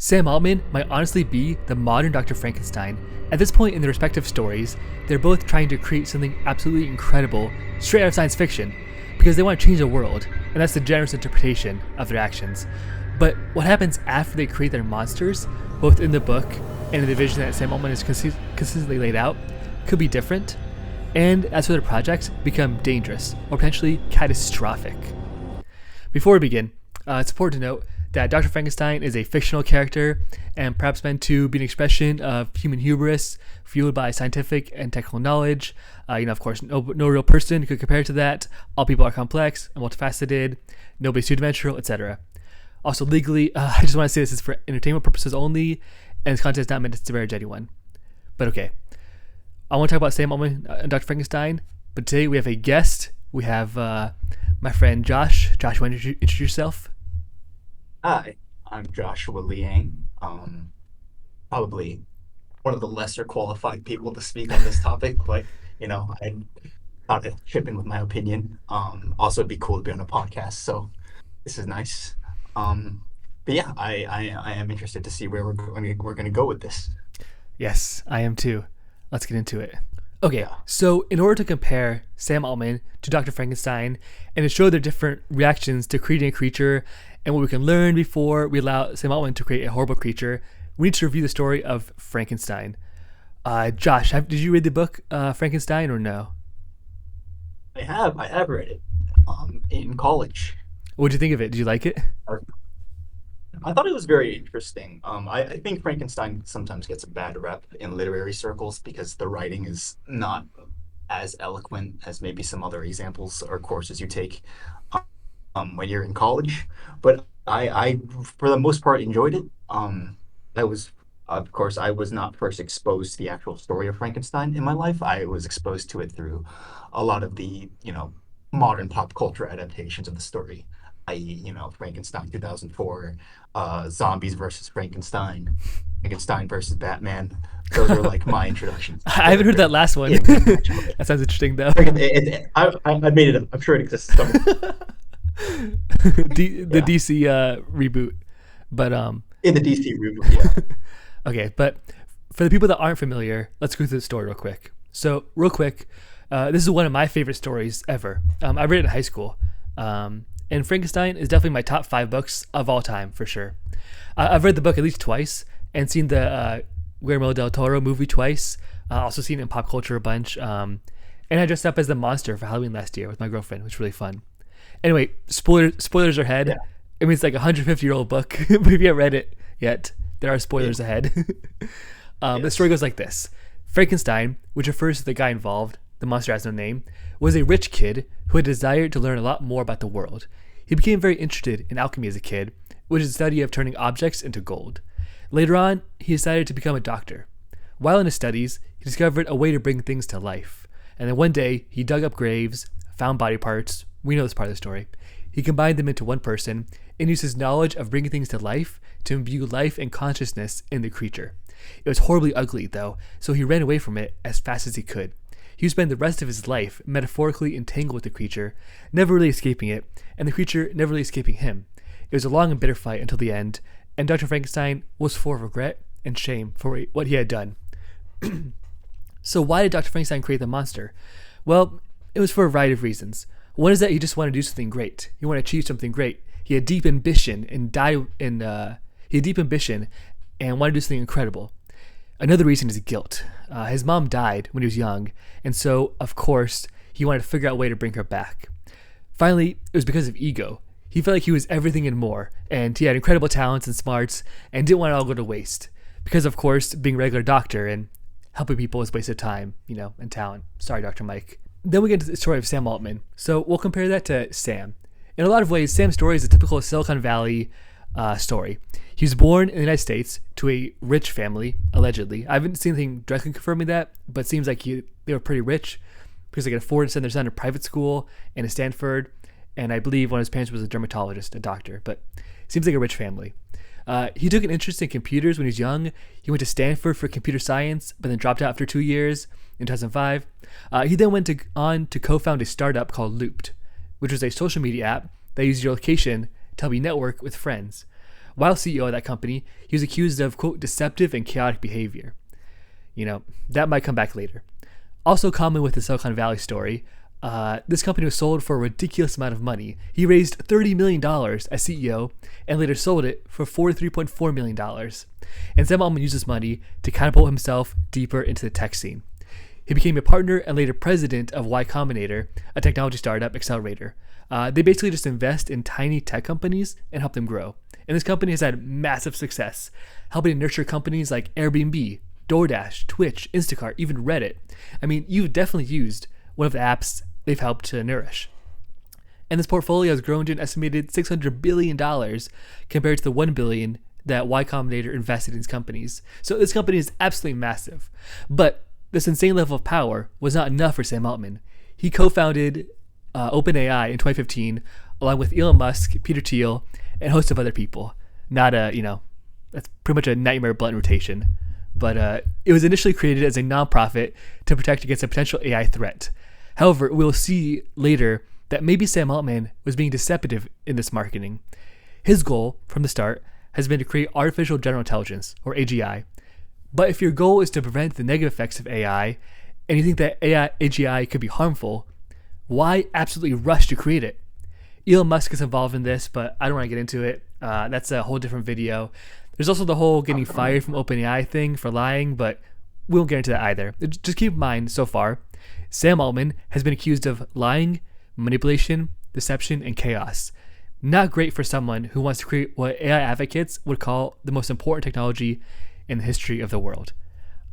Sam Altman might honestly be the modern Dr. Frankenstein. At this point in their respective stories, they're both trying to create something absolutely incredible, straight out of science fiction, because they want to change the world, and that's the generous interpretation of their actions. But what happens after they create their monsters, both in the book and in the vision that Sam Altman has consistently laid out, could be different, and as for their projects, become dangerous or potentially catastrophic. Before we begin, it's important to note that Dr. Frankenstein is a fictional character and perhaps meant to be an expression of human hubris fueled by scientific and technical knowledge. Of course, no real person could compare to that. All people are complex and multifaceted. Nobody's two-dimensional, etc. Also, legally, I just want to say this is for entertainment purposes only, and this content is not meant to disparage anyone. But okay, I want to talk about Sam Altman and Dr. Frankenstein, but today we have a guest. We have my friend Josh. Josh, you want to introduce yourself? Hi, I'm Joshua Liang. Probably one of the lesser qualified people to speak on this topic, but I thought to chip in with my opinion. Also, it'd be cool to be on a podcast, so this is nice. But yeah, I am interested to see where we're going to go with this. Yes, I am too. Let's get into it. Okay, Yeah. so in order to compare Sam Altman to Dr. Frankenstein and to show their different reactions to creating a creature and what we can learn before we allow Sam Altman to create a horrible creature, we need to review the story of Frankenstein. Josh, did you read the book Frankenstein or no? I have read it in college. What did you think of it? Did you like it? I thought it was very interesting. I think Frankenstein sometimes gets a bad rep in literary circles because the writing is not as eloquent as maybe some other examples or courses you take when you're in college. But I, for the most part, enjoyed it. I was, of course, I was not first exposed to the actual story of Frankenstein in my life. I was exposed to it through a lot of the, modern pop culture adaptations of the story, i.e., Frankenstein 2004, Zombies versus Frankenstein, Frankenstein versus Batman. Those are like my introductions I haven't heard that last one. in the actual That sounds interesting though. I made it up. I'm sure it exists somewhere The yeah, DC reboot. But in the DC reboot. Yeah. okay, but for the people that aren't familiar, let's go through the story real quick. So, real quick, this is one of my favorite stories ever. I read it in high school. And Frankenstein is definitely my top 5 books of all time, for sure. I've read the book at least twice and seen the Guillermo del Toro movie twice. Also seen it in pop culture a bunch. And I dressed up as the monster for Halloween last year with my girlfriend, which was really fun. Anyway, spoilers are ahead. Yeah. I mean, it's like a 150-year-old book, but if you haven't read it yet, there are spoilers ahead. The story Yes. goes like this. Frankenstein, which refers to the guy involved, the monster has no name, was a rich kid who had desired to learn a lot more about the world. He became very interested in alchemy as a kid, which is the study of turning objects into gold. Later on, he decided to become a doctor. While in his studies, he discovered a way to bring things to life. And then one day, he dug up graves, found body parts. We know this part of the story. He combined them into one person and used his knowledge of bringing things to life to imbue life and consciousness in the creature. It was horribly ugly, though, so he ran away from it as fast as he could. He would spend the rest of his life metaphorically entangled with the creature, never really escaping it, and the creature never really escaping him. It was a long and bitter fight until the end, and Dr. Frankenstein was full of regret and shame for what he had done. So why did Dr. Frankenstein create the monster? Well, it was for a variety of reasons. One is that he just wanted to do something great. He wanted to achieve something great. He had deep ambition and wanted to do something incredible. Another reason is guilt. His mom died when he was young, and so, of course, he wanted to figure out a way to bring her back. Finally, it was because of ego. He felt like he was everything and more, and he had incredible talents and smarts, and didn't want it all to go to waste. Because, of course, being a regular doctor and helping people is a waste of time, and talent. Sorry, Dr. Mike. Then we get into the story of Sam Altman. So we'll compare that to Sam. In a lot of ways, Sam's story is a typical Silicon Valley story. He was born in the United States to a rich family, allegedly. I haven't seen anything directly confirming that, but it seems like they were pretty rich because they could afford to send their son to private school and to Stanford. And I believe one of his parents was a dermatologist, a doctor, but it seems like a rich family. He took an interest in computers when he was young. He went to Stanford for computer science, but then dropped out after 2 years in 2005. He then went on to co-found a startup called Looped, which was a social media app that used your location to help you network with friends. While CEO of that company, he was accused of, quote, deceptive and chaotic behavior. That might come back later. Also common with the Silicon Valley story, this company was sold for a ridiculous amount of money. He raised $30 million as CEO and later sold it for $43.4 million. And Sam Altman used this money to catapult himself deeper into the tech scene. He became a partner and later president of Y Combinator, a technology startup accelerator. They basically just invest in tiny tech companies and help them grow. And this company has had massive success, helping to nurture companies like Airbnb, DoorDash, Twitch, Instacart, even Reddit. I mean, you've definitely used one of the apps they've helped to nourish. And this portfolio has grown to an estimated $600 billion compared to the $1 billion that Y Combinator invested in these companies. So this company is absolutely massive. But this insane level of power was not enough for Sam Altman. He co-founded OpenAI in 2015, along with Elon Musk, Peter Thiel, and a host of other people. That's pretty much a nightmare blunt rotation. But it was initially created as a nonprofit to protect against a potential AI threat. However, we'll see later that maybe Sam Altman was being deceptive in this marketing. His goal from the start has been to create artificial general intelligence, or AGI. But if your goal is to prevent the negative effects of AI, and you think that AGI could be harmful, why absolutely rush to create it? Elon Musk is involved in this, but I don't want to get into it. That's a whole different video. There's also the whole getting fired from OpenAI thing for lying, but we won't get into that either. Just keep in mind, so far, Sam Altman has been accused of lying, manipulation, deception, and chaos. Not great for someone who wants to create what AI advocates would call the most important technology in the history of the world.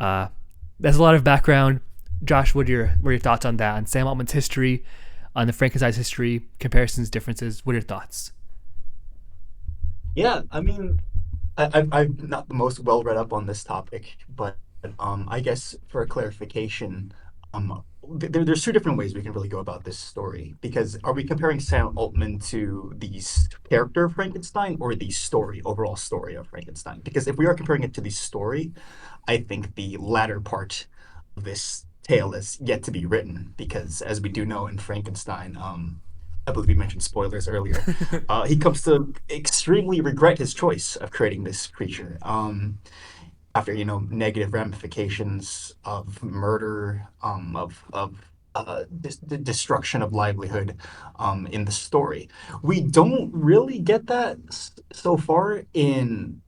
That's a lot of background. Josh, what are your thoughts on that? On Sam Altman's history, on the Frankenstein's history, comparisons, differences? What are your thoughts? Yeah, I mean, I'm not the most well read up on this topic, but I guess for a clarification, there's two different ways we can really go about this story. Because are we comparing Sam Altman to the character of Frankenstein or the story, overall story of Frankenstein? Because if we are comparing it to the story, I think the latter part of this tale is yet to be written. Because as we do know in Frankenstein, I believe you mentioned spoilers earlier. He comes to extremely regret his choice of creating this creature. After negative ramifications of murder, the destruction of livelihood, in the story, we don't really get that so far in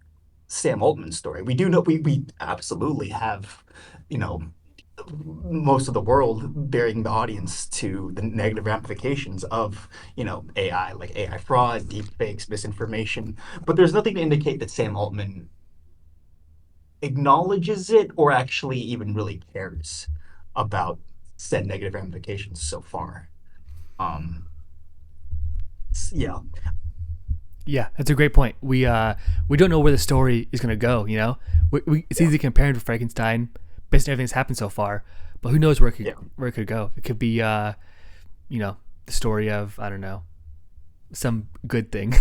Sam Altman's story. We do know we absolutely have, you know, most of the world bearing the audience to the negative ramifications of AI, like AI fraud, deep fakes, misinformation. But there's nothing to indicate that Sam Altman acknowledges it or actually even really cares about said negative ramifications so far. Yeah. Yeah, that's a great point. We don't know where the story is going to go. It's easy to compare it to Frankenstein based on everything that's happened so far, but who knows where it could go? It could be the story of, I don't know, some good thing.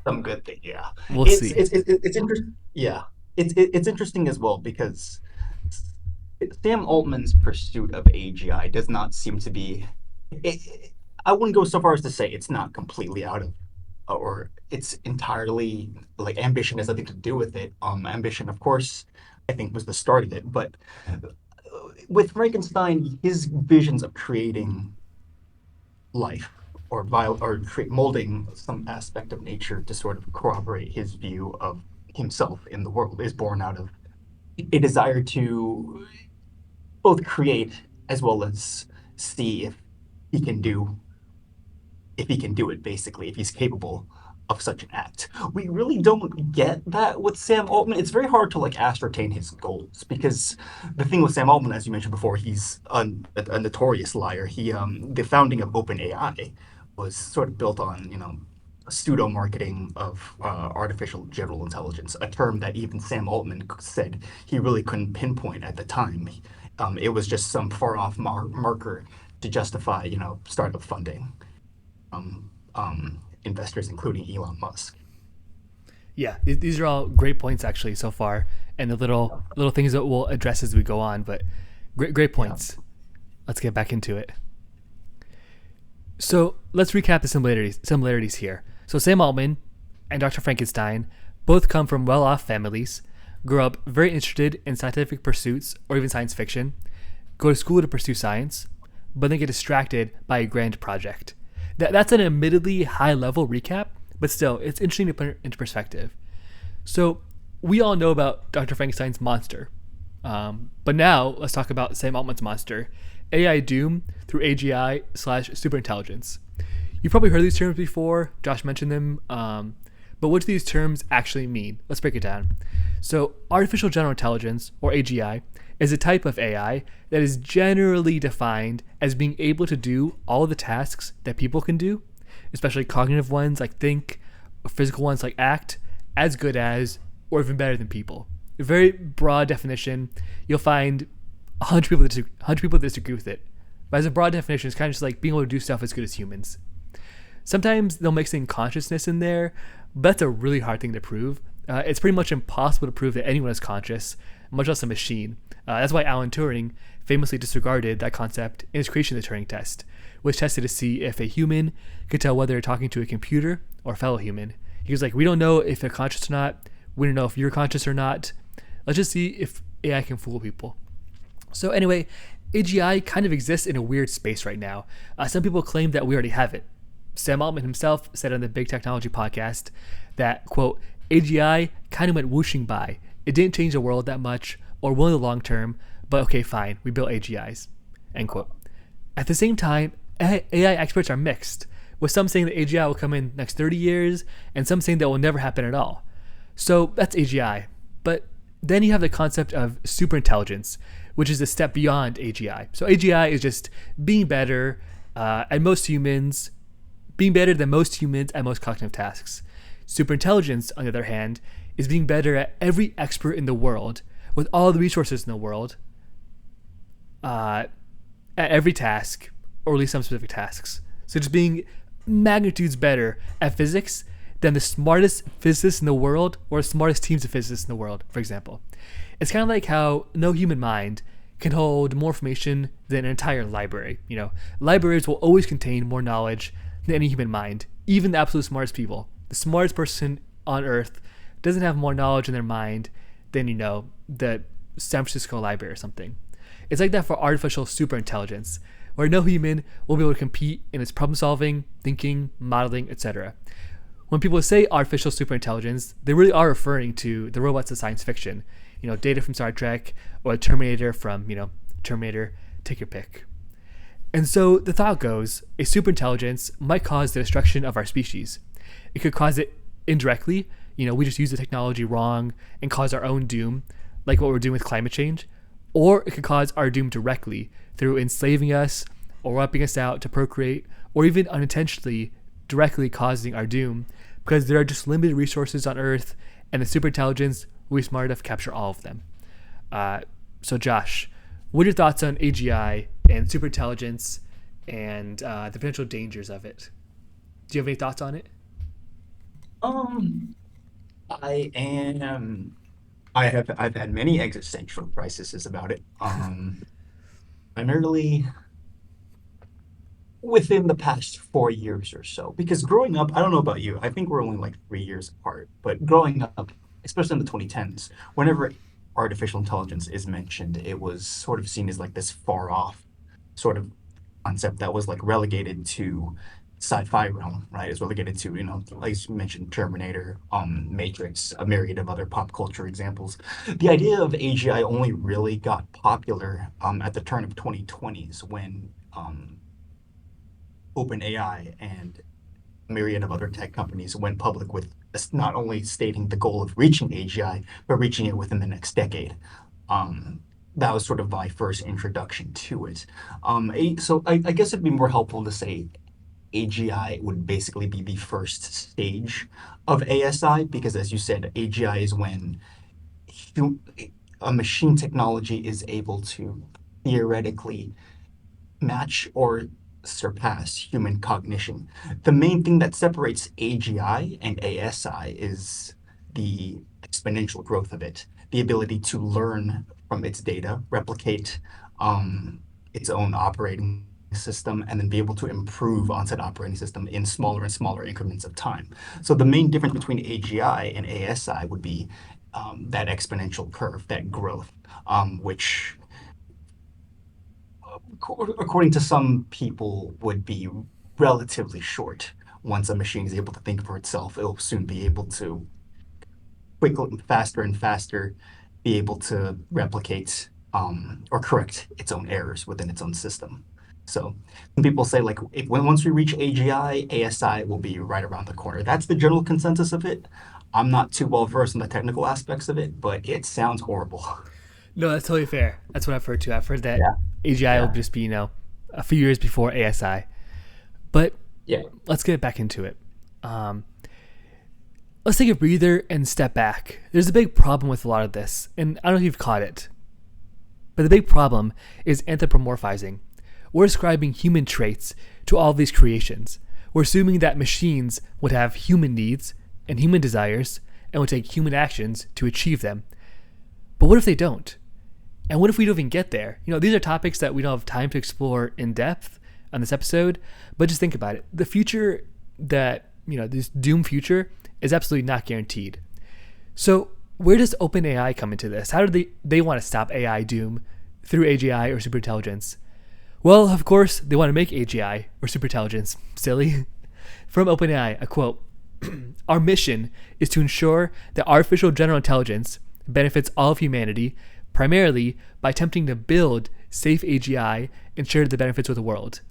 Some good thing, yeah. We'll see. It's interesting. Yeah, it's interesting as well because Sam Altman's pursuit of AGI does not seem to be. I wouldn't go so far as to say it's not completely out of, or it's entirely like ambition has nothing to do with it. Ambition, of course, I think was the start of it, but with Frankenstein, his visions of creating life or molding some aspect of nature to sort of corroborate his view of himself in the world is born out of a desire to both create as well as see he can do if he can do it, basically, if he's capable of such an act. We really don't get that with Sam Altman. It's very hard to ascertain his goals because the thing with Sam Altman, as you mentioned before, he's a notorious liar. The founding of OpenAI was sort of built on pseudo marketing of artificial general intelligence, a term that even Sam Altman said he really couldn't pinpoint at the time. It was just some far off marker to justify startup funding. Investors, including Elon Musk. Yeah, these are all great points actually so far, and the little things that we'll address as we go on. But great points. Yeah. Let's get back into it. So let's recap the similarities here. So Sam Altman, and Dr. Frankenstein both come from well off families, grow up very interested in scientific pursuits or even science fiction, go to school to pursue science, but then get distracted by a grand project. That's an admittedly high level recap, but still, it's interesting to put it into perspective. So, we all know about Dr. Frankenstein's monster. But now, let's talk about Sam Altman's monster, AI Doom through AGI slash superintelligence. You've probably heard these terms before. Josh mentioned them. But what do these terms actually mean? Let's break it down. So, artificial general intelligence, or AGI, is a type of AI that is generally defined as being able to do all the tasks that people can do, especially cognitive ones like think, or physical ones like act, as good as, or even better than people. A very broad definition. You'll find 100 people that disagree with it. But as a broad definition, it's kind of just like being able to do stuff as good as humans. Sometimes they'll mix in consciousness in there, but that's a really hard thing to prove. It's pretty much impossible to prove that anyone is conscious, much less a machine. That's why Alan Turing famously disregarded that concept in his creation of the Turing test, which tested to see if a human could tell whether they're talking to a computer or a fellow human. He was like, we don't know if they're conscious or not. We don't know if you're conscious or not. Let's just see if AI can fool people. So anyway, AGI kind of exists in a weird space right now. Some people claim that we already have it. Sam Altman himself said on the Big Technology podcast that, quote, AGI kind of went whooshing by. It didn't change the world that much or will in the long term, but okay, fine, we built AGIs, end quote. At the same time, AI experts are mixed, with some saying that AGI will come in next 30 years and some saying that will never happen at all. So that's AGI. But then you have the concept of superintelligence, which is a step beyond AGI. So AGI is just being better at most humans, being better than most humans at most cognitive tasks. Superintelligence, on the other hand, is being better at every expert in the world, with all the resources in the world, at every task, or at least some specific tasks. So just being magnitudes better at physics than the smartest physicists in the world or the smartest teams of physicists in the world, for example. It's kind of like how no human mind can hold more information than an entire library. You know, libraries will always contain more knowledge than any human mind, even the absolute smartest people. The smartest person on earth doesn't have more knowledge in their mind than, you know, the San Francisco library or something. It's like that for artificial superintelligence, where no human will be able to compete in its problem solving, thinking, modeling, etc. When people say artificial superintelligence, they really are referring to the robots of science fiction. You know, Data from Star Trek or Terminator from, you know, Terminator, take your pick. And so the thought goes, a superintelligence might cause the destruction of our species. It could cause it indirectly. You know, we just use the technology wrong and cause our own doom, like what we're doing with climate change. Or it could cause our doom directly through enslaving us or wiping us out to procreate, or even unintentionally directly causing our doom because there are just limited resources on Earth and the superintelligence will be smart enough to capture all of them. So Josh, what are your thoughts on AGI and superintelligence and the potential dangers of it? Do you have any thoughts on it? Um, I am. I've had many existential crises about it. Primarily within the past 4 years or so. Because growing up, I don't know about you, I think we're only like 3 years apart, but growing up, especially in the 2010s, whenever artificial intelligence is mentioned, it was sort of seen as like this far off sort of concept that was like relegated to sci-fi realm, right? It's relegated to, you know, like you mentioned, Terminator, Matrix, a myriad of other pop culture examples. The idea of AGI only really got popular at the turn of 2020s when OpenAI and a myriad of other tech companies went public with not only stating the goal of reaching AGI, but reaching it within the next decade. Um, that was sort of my first introduction to it. So I guess it'd be more helpful to say AGI would basically be the first stage of ASI because, as you said, AGI is when hu- a machine technology is able to theoretically match or surpass human cognition. The main thing that separates AGI and ASI is the exponential growth of it, the ability to learn from its data, replicate its own operating system and then be able to improve on said operating system in smaller and smaller increments of time. So the main difference between AGI and ASI would be that exponential curve, that growth, which according to some people would be relatively short. Once a machine is able to think for itself, it'll soon be able to quickly, faster and faster, be able to replicate or correct its own errors within its own system. So some people say like once we reach AGI, ASI will be right around the corner. That's the general consensus of it. I'm not too well versed in the technical aspects of it, but it sounds horrible. No, that's totally fair. That's what I've heard too. I've heard that Yeah, AGI will yeah, just be, a few years before ASI. But yeah. let's get back into it. Um, let's take a breather and step back. There's a big problem with a lot of this, and I don't know if you've caught it, but the big problem is anthropomorphizing. We're ascribing human traits to all of these creations. We're assuming that machines would have human needs and human desires and would take human actions to achieve them. But what if they don't? And what if we don't even get there? These are topics that we don't have time to explore in depth on this episode, but just think about it. The future that, this doom future is absolutely not guaranteed. So where does OpenAI come into this? How do they want to stop AI doom through AGI or superintelligence? Well, of course, they want to make AGI or superintelligence. Silly. From OpenAI, a quote, "Our mission is to ensure that artificial general intelligence benefits all of humanity, primarily by attempting to build safe AGI and share the benefits with the world."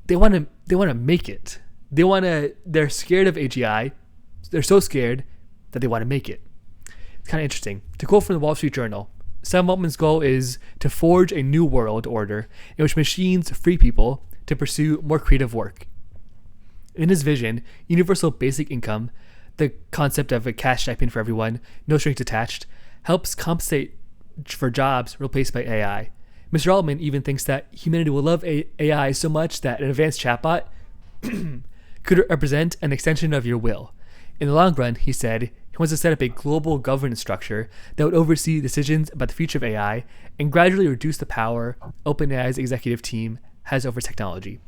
They want to make it. They're scared of AGI. They're so scared that they want to make it. It's kind of interesting. To quote from the Wall Street Journal, Sam Altman's goal is to forge a new world order in which machines free people to pursue more creative work. In his vision, universal basic income, the concept of a cash stipend for everyone, no strings attached, helps compensate for jobs replaced by AI. Mr. Altman even thinks that humanity will love AI so much that an advanced chatbot could represent an extension of your will. In the long run, he said, he wants to set up a global governance structure that would oversee decisions about the future of AI and gradually reduce the power OpenAI's executive team has over technology.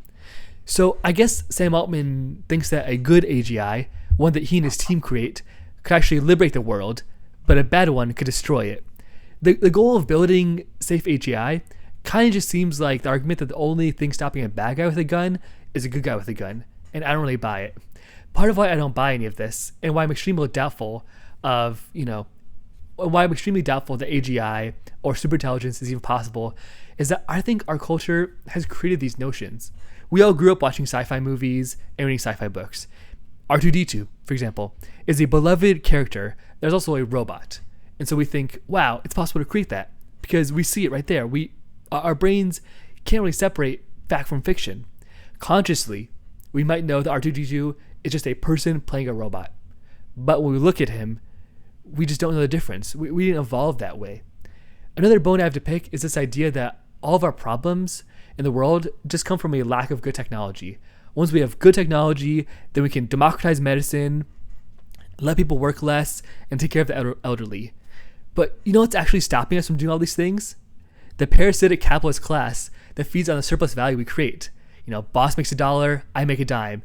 So I guess Sam Altman thinks that a good AGI, one that he and his team create, could actually liberate the world, but a bad one could destroy it. The goal of building safe AGI kind of just seems like the argument that the only thing stopping a bad guy with a gun is a good guy with a gun, and I don't really buy it. Part of why I don't buy any of this, and why I'm extremely doubtful that AGI or superintelligence is even possible, is that I think our culture has created these notions. We all grew up watching sci-fi movies and reading sci-fi books. R2-D2, for example, is a beloved character that's also a robot. And so we think, wow, it's possible to create that because we see it right there. Our brains can't really separate fact from fiction. Consciously, we might know that R2-D2 is just a person playing a robot. But when we look at him, we just don't know the difference. We didn't evolve that way. Another bone I have to pick is this idea that all of our problems in the world just come from a lack of good technology. Once we have good technology, then we can democratize medicine, let people work less, and take care of the elderly. But you know what's actually stopping us from doing all these things? The parasitic capitalist class that feeds on the surplus value we create. Boss makes $1, I make a dime.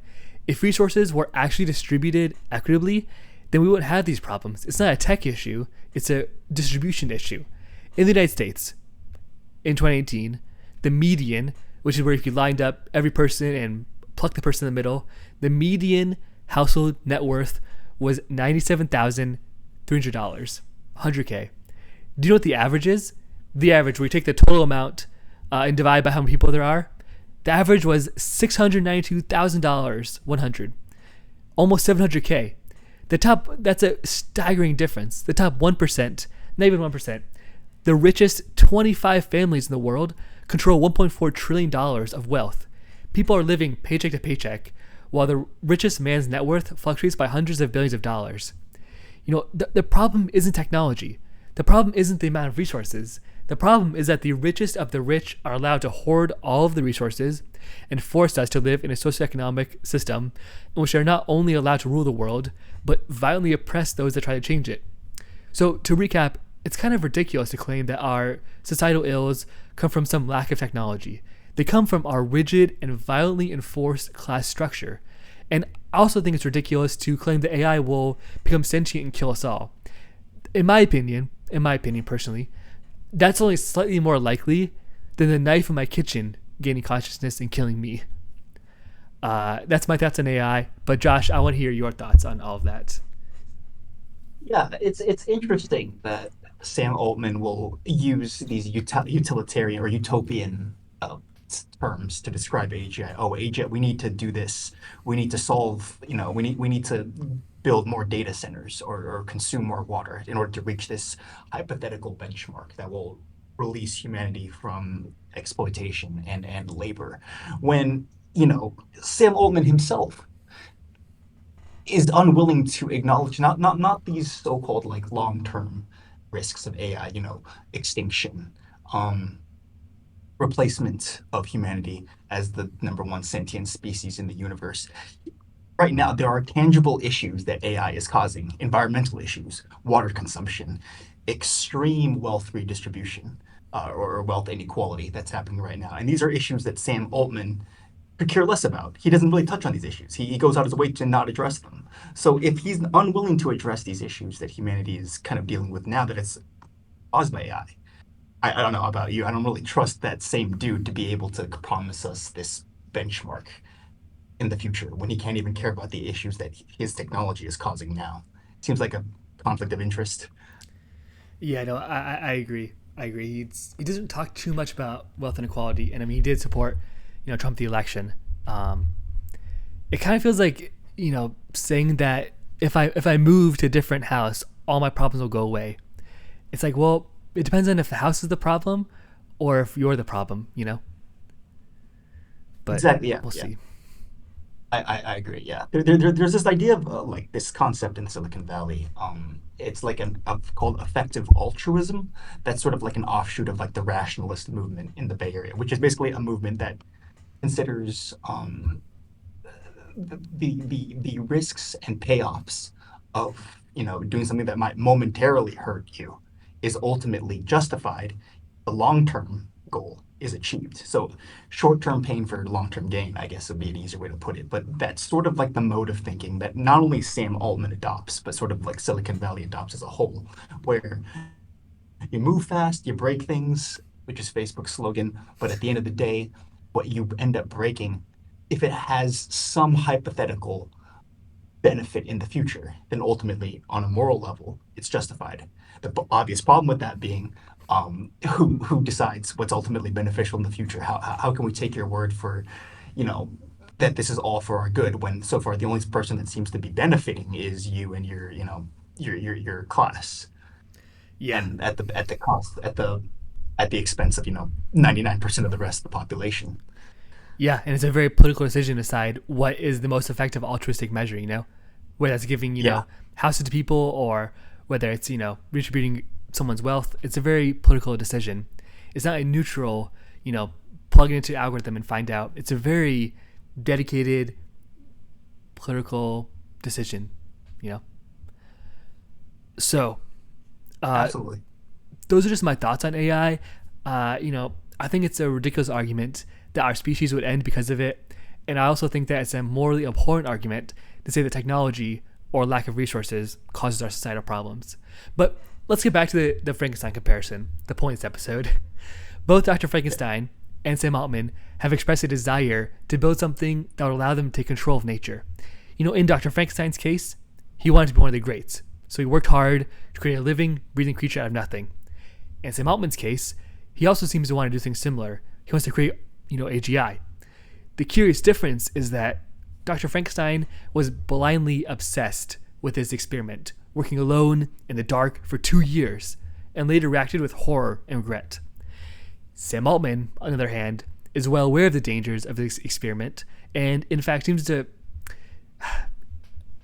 If resources were actually distributed equitably, then we wouldn't have these problems. It's not a tech issue, it's a distribution issue. In the United States, in 2018, the median, which is where if you lined up every person and plucked the person in the middle, the median household net worth was $97,300, $100K. Do you know what the average is? The average, where you take the total amount and divide by how many people there are, the average was $692,000, 100, almost 700K. That's a staggering difference. The top 1%, not even 1%, the richest 25 families in the world control $1.4 trillion of wealth. People are living paycheck to paycheck, while the richest man's net worth fluctuates by hundreds of billions of dollars. The problem isn't technology. The problem isn't the amount of resources. The problem is that the richest of the rich are allowed to hoard all of the resources and force us to live in a socioeconomic system in which they're not only allowed to rule the world, but violently oppress those that try to change it. So to recap, it's kind of ridiculous to claim that our societal ills come from some lack of technology. They come from our rigid and violently enforced class structure. And I also think it's ridiculous to claim that AI will become sentient and kill us all. In my opinion personally, that's only slightly more likely than the knife in my kitchen gaining consciousness and killing me. That's my thoughts on AI. But Josh, I want to hear your thoughts on all of that. Yeah, it's interesting that Sam Altman will use these utilitarian or utopian terms to describe AGI. Oh, AGI, we need to do this. We need to solve, we need to build more data centers or consume more water in order to reach this hypothetical benchmark that will release humanity from exploitation and labor. When, Sam Altman himself is unwilling to acknowledge not these so-called like long-term risks of AI, extinction, um, replacement of humanity as the number one sentient species in the universe. Right now, there are tangible issues that AI is causing, environmental issues, water consumption, extreme wealth redistribution, or wealth inequality that's happening right now. And these are issues that Sam Altman could care less about. He doesn't really touch on these issues. He goes out of his way to not address them. So if he's unwilling to address these issues that humanity is kind of dealing with now that it's caused by AI, I don't know about you. I don't really trust that same dude to be able to promise us this benchmark in the future when he can't even care about the issues that his technology is causing now. Seems like a conflict of interest. Yeah, no, I agree. I agree. He doesn't talk too much about wealth inequality, and I mean, he did support, Trump the election. Um, it kind of feels like, saying that if I move to a different house, all my problems will go away. It's like, well, it depends on if the house is the problem or if you're the problem. But Exactly. Yeah. we'll Yeah. see. I agree. Yeah, there's this idea of like this concept in Silicon Valley. It's like called effective altruism. That's sort of like an offshoot of like the rationalist movement in the Bay Area, which is basically a movement that considers the risks and payoffs of doing something that might momentarily hurt you is ultimately justified. The long term goal is achieved. So short term pain for long term gain, I guess would be an easier way to put it. But that's sort of like the mode of thinking that not only Sam Altman adopts, but sort of like Silicon Valley adopts as a whole, where you move fast, you break things, which is Facebook's slogan. But at the end of the day, what you end up breaking, if it has some hypothetical benefit in the future, then ultimately, on a moral level, it's justified. The obvious problem with that being, who decides what's ultimately beneficial in the future? How can we take your word for, you know, that this is all for our good when so far the only person that seems to be benefiting is you and your, your class, Yeah. and at the cost at the expense of 99% of the rest of the population. Yeah, and it's a very political decision to decide what is the most effective altruistic measure. Whether that's giving, Yeah, houses to people or whether it's, redistributing someone's wealth. It's a very political decision. It's not a neutral, plug it into the algorithm and find out. It's a very dedicated political decision, you know? So, uh, absolutely. those are just my thoughts on AI. I think it's a ridiculous argument that our species would end because of it. And I also think that it's a morally abhorrent argument to say that technology or lack of resources causes our societal problems. But let's get back to the Frankenstein comparison, the point of this episode. Both Dr. Frankenstein and Sam Altman have expressed a desire to build something that would allow them to take control of nature. In Dr. Frankenstein's case, he wanted to be one of the greats. So he worked hard to create a living, breathing creature out of nothing. In Sam Altman's case, he also seems to want to do things similar. He wants to create, AGI. The curious difference is that Dr. Frankenstein was blindly obsessed with his experiment, working alone in the dark for 2 years, and later reacted with horror and regret. Sam Altman, on the other hand, is well aware of the dangers of this experiment, and in fact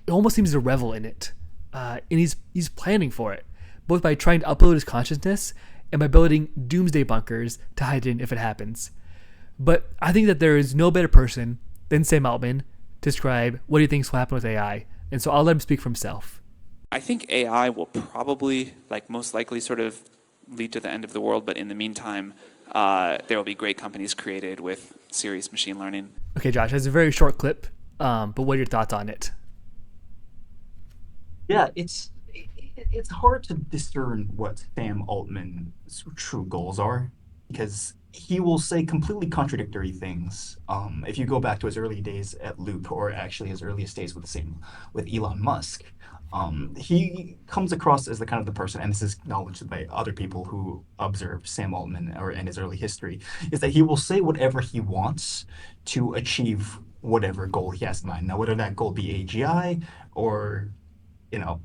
almost seems to revel in it. And he's planning for it, both by trying to upload his consciousness and by building doomsday bunkers to hide in if it happens. But I think that there is no better person than Sam Altman to describe what he thinks will happen with AI, and so I'll let him speak for himself. I think AI will probably, most likely, sort of lead to the end of the world. But in the meantime, there will be great companies created with serious machine learning. Okay, Josh, that's a very short clip, but what are your thoughts on it? Yeah, it's hard to discern what Sam Altman's true goals are because he will say completely contradictory things. If you go back to his early days at Loop, or actually his earliest days with Elon Musk, he comes across as the kind of the person, and this is acknowledged by other people who observe Sam Altman or in his early history, is that he will say whatever he wants to achieve whatever goal he has in mind. Now, whether that goal be AGI or you know,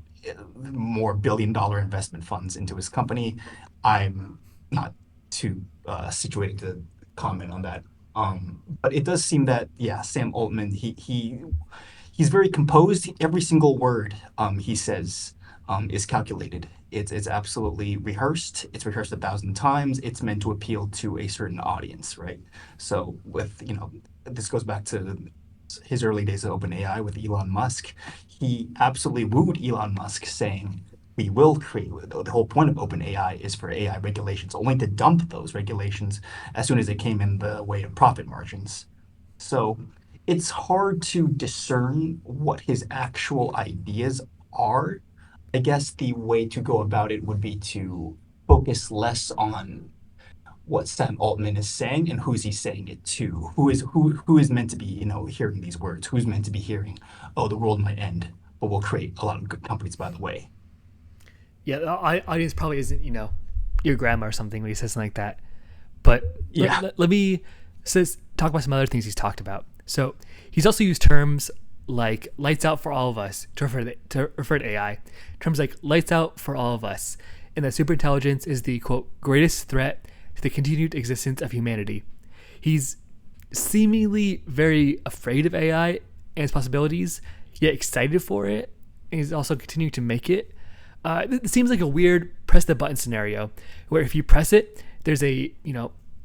more billion-dollar investment funds into his company. I'm not too situated to comment on that. But it does seem that yeah, Sam Altman he's very composed. Every single word he says is calculated. It's absolutely rehearsed. It's rehearsed 1,000 times. It's meant to appeal to a certain audience, right? So with this goes back to his early days at OpenAI with Elon Musk. He absolutely wooed Elon Musk, saying, "We will create." The whole point of OpenAI is for AI regulations, only to dump those regulations as soon as it came in the way of profit margins. So it's hard to discern what his actual ideas are. I guess the way to go about it would be to focus less on what Sam Altman is saying and who's he saying it to. Who is meant to be, hearing these words? Who's meant to be hearing, oh, the world might end, but we'll create a lot of good companies by the way. Yeah, the audience probably isn't, your grandma or something when he says something like that. But Yeah. let me talk about some other things he's talked about. So he's also used terms like lights out for all of us to refer to AI. Terms like lights out for all of us, and that superintelligence is the, quote, greatest threat to the continued existence of humanity. He's seemingly very afraid of AI and its possibilities, yet excited for it, and he's also continuing to make it. It seems like a weird press the button scenario where if you press it, there's a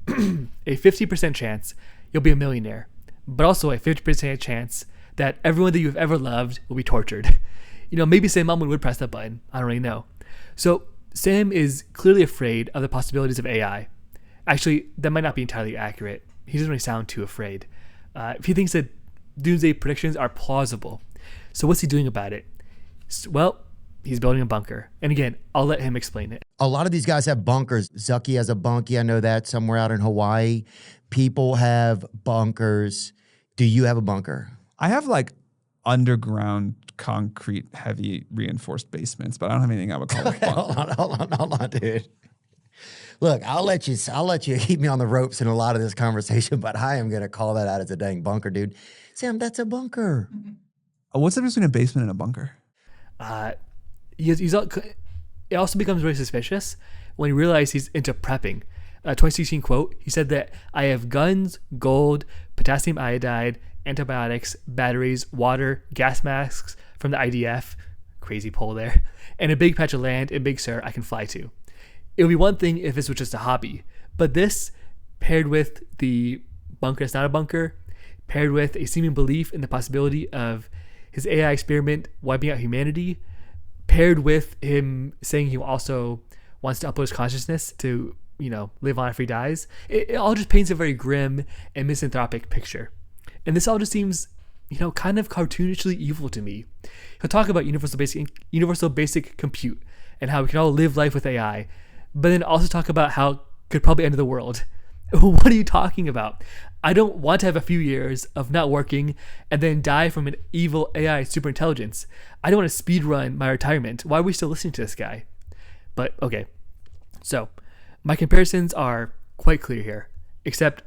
50% chance you'll be a millionaire, but also a 50% chance that everyone that you've ever loved will be tortured. Maybe Sam Altman would press that button. I don't really know. So Sam is clearly afraid of the possibilities of AI. Actually, that might not be entirely accurate. He doesn't really sound too afraid. He thinks that doomsday predictions are plausible. So what's he doing about it? Well, he's building a bunker. And again, I'll let him explain it. A lot of these guys have bunkers. Zucky has a bunkie. I know that somewhere out in Hawaii. People have bunkers. Do you have a bunker? I have like underground concrete heavy reinforced basements, but I don't have anything I would call a bunker. Hold on, dude. Look, I'll let you keep me on the ropes in a lot of this conversation, but I am going to call that out as a dang bunker, dude. Sam, that's a bunker. What's the difference between a basement and a bunker? It also becomes very suspicious when he realizes he's into prepping. 2016 quote, he said that I have guns, gold, potassium iodide, antibiotics, batteries, water, gas masks from the IDF, crazy poll there, and a big patch of land in Big Sur I can fly to. It would be one thing if this was just a hobby, but this, paired with the bunker that's not a bunker, paired with a seeming belief in the possibility of his AI experiment wiping out humanity, paired with him saying he also wants to upload his consciousness to, live on after he dies, it all just paints a very grim and misanthropic picture. And this all just seems, kind of cartoonishly evil to me. He'll talk about universal basic compute and how we can all live life with AI, but then also talk about how it could probably end the world. What are you talking about? I don't want to have a few years of not working and then die from an evil AI superintelligence. I don't want to speed run my retirement. Why are we still listening to this guy? But okay, so my comparisons are quite clear here, except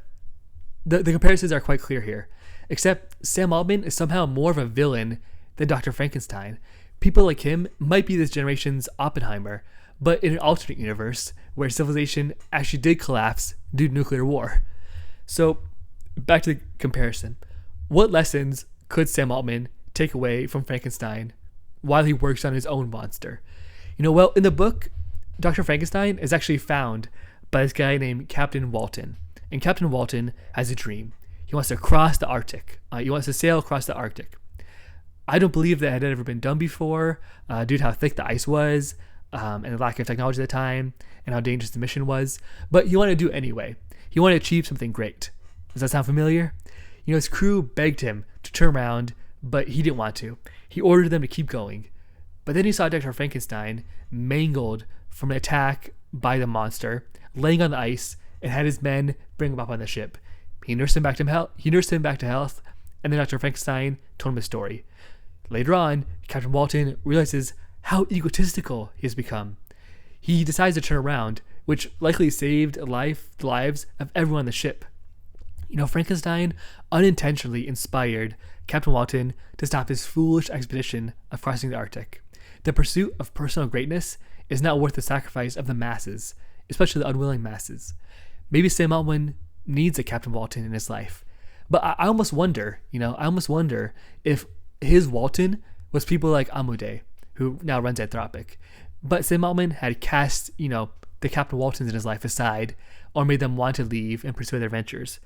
the comparisons are quite clear here, except Sam Altman is somehow more of a villain than Dr. Frankenstein. People like him might be this generation's Oppenheimer, but in an alternate universe where civilization actually did collapse due to nuclear war. So back to the comparison. What lessons could Sam Altman take away from Frankenstein while he works on his own monster? Well, in the book, Dr. Frankenstein is actually found by this guy named Captain Walton. And Captain Walton has a dream. He wants to cross the Arctic. He wants to sail across the Arctic. I don't believe that had ever been done before due to how thick the ice was. and the lack of technology at the time and how dangerous the mission was. But he wanted to do it anyway. He wanted to achieve something great. Does that sound familiar? His crew begged him to turn around, but he didn't want to. He ordered them to keep going. But then he saw Dr. Frankenstein mangled from an attack by the monster, laying on the ice, and had his men bring him up on the ship. He nursed him back to health, and then Dr. Frankenstein told him his story. Later on, Captain Walton realizes how egotistical he has become. He decides to turn around, which likely saved the lives of everyone on the ship. Frankenstein unintentionally inspired Captain Walton to stop his foolish expedition of crossing the Arctic. The pursuit of personal greatness is not worth the sacrifice of the masses, especially the unwilling masses. Maybe Sam Altman needs a Captain Walton in his life. But I almost wonder, if his Walton was people like Amude, who now runs Anthropic. But Sam Altman had cast, the Captain Waltons in his life aside, or made them want to leave and pursue their ventures.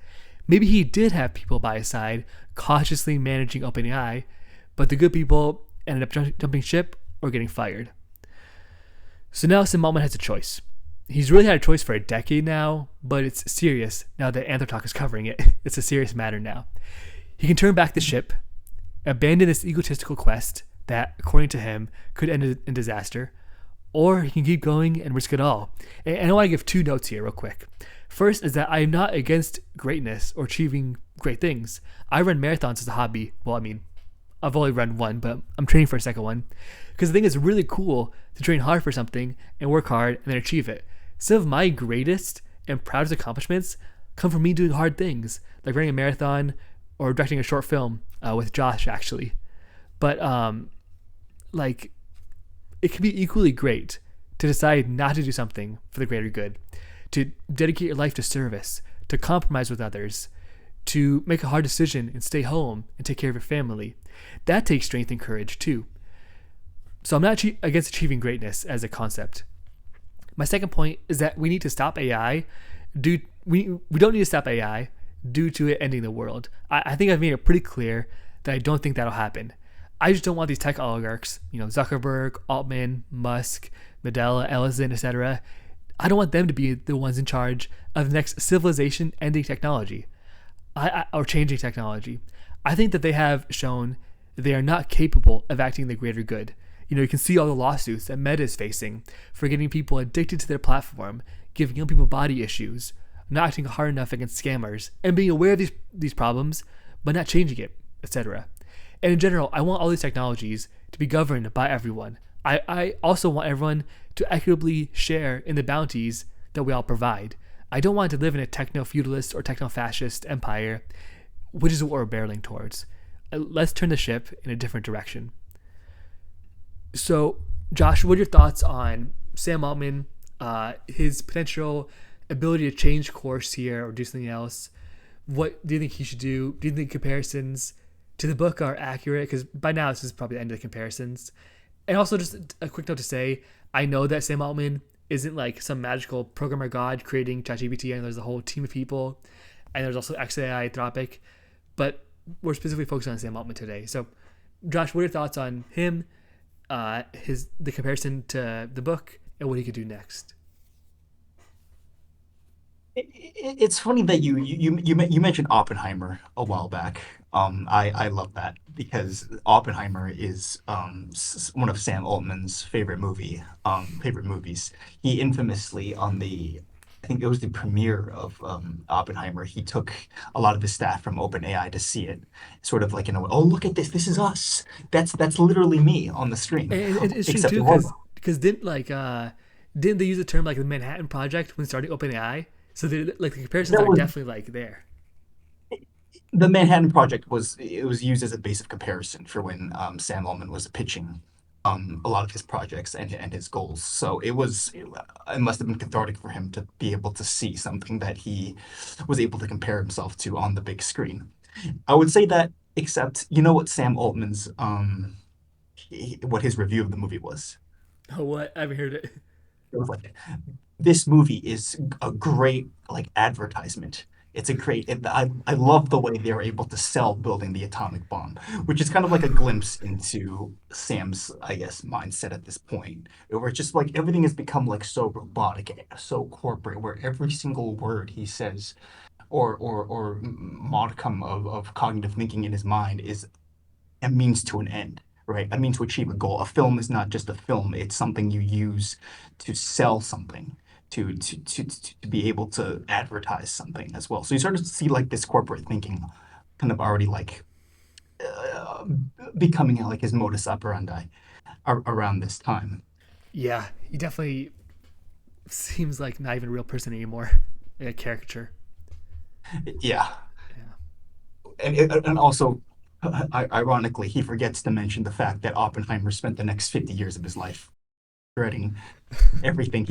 Maybe he did have people by his side, cautiously managing OpenAI, but the good people ended up jumping ship or getting fired. So now Sam Altman has a choice. He's really had a choice for a decade now, but it's serious now that AnthroTalk is covering it. It's a serious matter now. He can turn back the ship, abandon this egotistical quest that, according to him, could end in disaster, or he can keep going and risk it all. And I want to give two notes here real quick. First is that I am not against greatness or achieving great things. I run marathons as a hobby. Well, I've only run one, but I'm training for a second one. Because I think it's really cool to train hard for something and work hard and then achieve it. Some of my greatest and proudest accomplishments come from me doing hard things, like running a marathon or directing a short film with Josh, actually. But it can be equally great to decide not to do something for the greater good, to dedicate your life to service, to compromise with others, to make a hard decision and stay home and take care of your family. That takes strength and courage too. So I'm not against achieving greatness as a concept. My second point is that we need to stop AI. We don't need to stop AI due to it ending the world. I think I've made it pretty clear that I don't think that'll happen. I just don't want these tech oligarchs, Zuckerberg, Altman, Musk, Nadella, Ellison, etc. I don't want them to be the ones in charge of the next civilization-ending technology, or changing technology. I think that they have shown that they are not capable of acting the greater good. You can see all the lawsuits that Meta is facing for getting people addicted to their platform, giving young people body issues, not acting hard enough against scammers, and being aware of these problems, but not changing it, etc. And in general, I want all these technologies to be governed by everyone. I also want everyone to equitably share in the bounties that we all provide. I don't want to live in a techno-feudalist or techno-fascist empire, which is what we're barreling towards. Let's turn the ship in a different direction. So, Josh, what are your thoughts on Sam Altman, his potential ability to change course here or do something else? What do you think he should do? Do you think comparisons to the book are accurate? Because by now this is probably the end of the comparisons. And also just a quick note to say, I know that Sam Altman isn't like some magical programmer god creating ChatGPT, and there's a whole team of people, and there's also XAI, Anthropic, but we're specifically focused on Sam Altman today. So, Josh, what are your thoughts on him, the comparison to the book, and what he could do next? It's funny that you mentioned Oppenheimer a while back. I love that because Oppenheimer is one of Sam Altman's favorite movies. He infamously I think it was the premiere of Oppenheimer. He took a lot of the staff from OpenAI to see it, sort of like oh, look at this is us. That's literally me on the screen. And it's true too because didn't they use the term like the Manhattan Project when starting OpenAI? So the comparisons are definitely there. The Manhattan Project was used as a base of comparison for when Sam Altman was pitching a lot of his projects and his goals. So it must have been cathartic for him to be able to see something that he was able to compare himself to on the big screen. I would say that, except what Sam Altman's what his review of the movie was. Oh, what? I haven't heard it. It was like, this movie is a great advertisement. It's a great. I love the way they're able to sell building the atomic bomb, which is kind of like a glimpse into Sam's, I guess, mindset at this point, where it's just like everything has become like so robotic, so corporate, where every single word he says or modicum of cognitive thinking in his mind is a means to an end, right? A means to achieve a goal. A film is not just a film; it's something you use to sell something, to be able to advertise something as well. So you start to see like this corporate thinking, kind of already like uh, becoming like his modus operandi around this time. Yeah, he definitely seems like not even a real person anymore, like a caricature. Yeah, Yeah. and also. Ironically, he forgets to mention the fact that Oppenheimer spent the next 50 years of his life regretting everything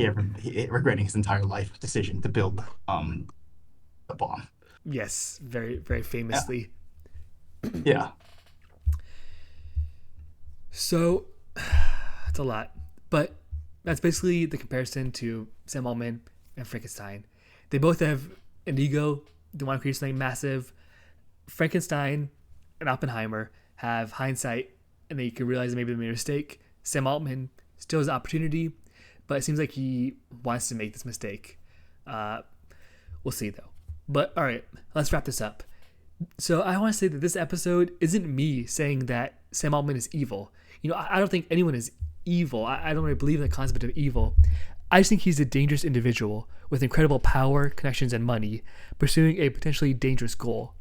regretting his entire life decision to build the bomb. Yes, very very Yeah, famously. yeah, So that's a lot, but that's basically the comparison to Sam Altman and Frankenstein. They both have an ego. They want to create something massive. Frankenstein and Oppenheimer have hindsight, and they can realize maybe they made a mistake. Sam Altman still has the opportunity, but it seems like he wants to make this mistake. Uh, we'll see though. But all right, let's wrap this up. So I want to say that this episode isn't me saying that Sam Altman is evil. I don't think anyone is evil. I don't really believe in the concept of evil. I just think he's a dangerous individual with incredible power, connections, and money, pursuing a potentially dangerous goal.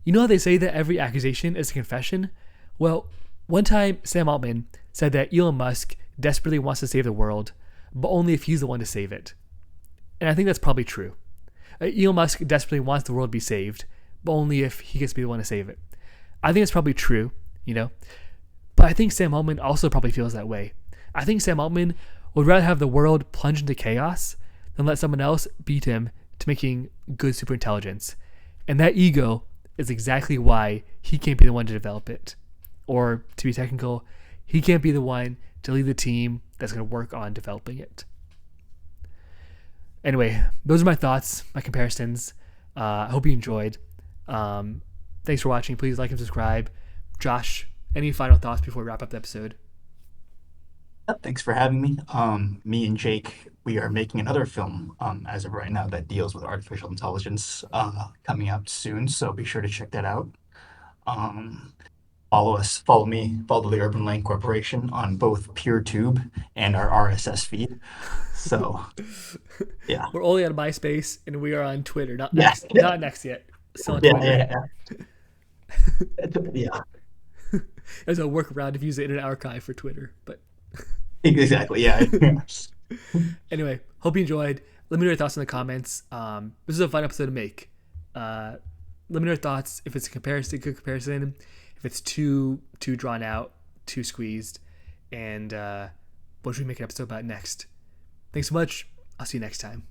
You know how they say that every accusation is a confession? Well, one time Sam Altman said that Elon Musk desperately wants to save the world, but only if he's the one to save it. And I think that's probably true. Elon Musk desperately wants the world to be saved, but only if he gets to be the one to save it. I think it's probably true, but I think Sam Altman also probably feels that way. I think Sam Altman would rather have the world plunge into chaos than let someone else beat him to making good superintelligence. And that ego is exactly why he can't be the one to develop it. Or, to be technical, he can't be the one to lead the team that's going to work on developing it. Anyway, those are my thoughts, my comparisons. I hope you enjoyed. Thanks for watching. Please like and subscribe. Josh, any final thoughts before we wrap up the episode? thanks for having me. Me and Jake, we are making another film as of right now that deals with artificial intelligence coming out soon. So be sure to check that out. Um, Follow us, follow me, follow the Urban Lane Corporation on both PeerTube and our RSS feed. So, yeah, We're only on MySpace and we are on Twitter, not yeah, X, not Next yet. Still on yeah, Twitter. yeah. There's a workaround if you use the Internet Archive for Twitter. But Exactly. Yeah. anyway, hope you enjoyed. Let me know your thoughts in the comments. This is a fun episode to make. Let me know your thoughts. If it's a comparison, good comparison. If it's too drawn out, too squeezed, and what should we make an episode about next? Thanks so much. I'll see you next time.